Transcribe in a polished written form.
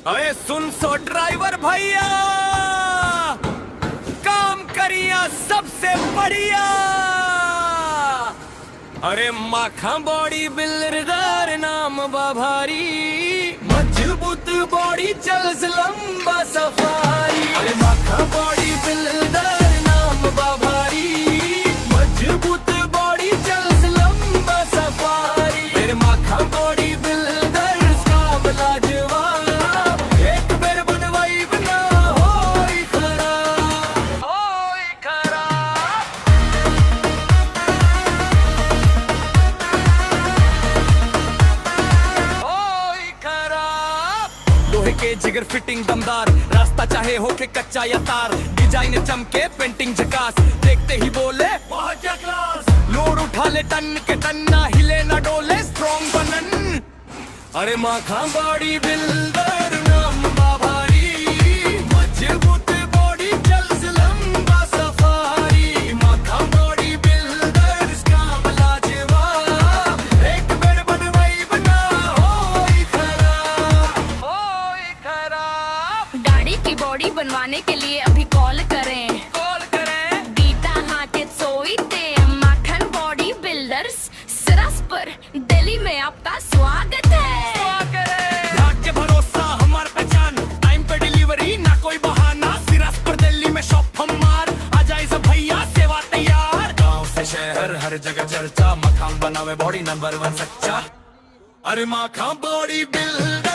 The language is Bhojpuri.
अरे सुन सो ड्राइवर भैया, काम करिया सबसे बढ़िया। अरे माखा बॉडी बिल्डर नाम बाभारी, मजबूत बॉडी चल लंबा सफारी। अरे माखा बॉडी बिल्डर नाम बाभारी, मजबूत बॉडी चल लंबा सफारी। फिर माखा बॉडी बिल्डर्स काम लाजवाब, एक बेर बनवाई बना होई खराब, होई खराब। होई खराब। लोहे के जिगर फिटिंग दमदार, रास्ता चाहे हो के कच्चा या तार, डिजाइन चमके पेंटिंग झकास, देखते ही बोले बहुत क्या क्लास। लोड उठा ले टन के टन, ना हिले ना डोले स्ट्रॉन्ग बनन। अरे माखा बॉडी बिल्डर नाम बाभारी, मजबूत बॉडी चल लंबा सफारी। माखा बॉडी बिल्डर्स काम लाजवाब, एक बेर बनवाई बना होई खराब, होई खराब। गाड़ी की बॉडी बनवाने के लिए अभी कॉल करें, कॉल करें। गीता हाटे सोईते माखन बॉडी बिल्डर्स सिरस पर दिल्ली में आपका स्वागत है। भाग्य भरोसा हमार पहचान, टाइम पे डिलीवरी ना कोई बहाना। सिरस पर दिल्ली में शॉप हमार, आ जाए सब भैया सेवा तैयार। गांव से शहर हर जगह चर्चा, मखान बनावे बॉडी नंबर 1 सच्चा। अरे माखा बॉडी बिल्डर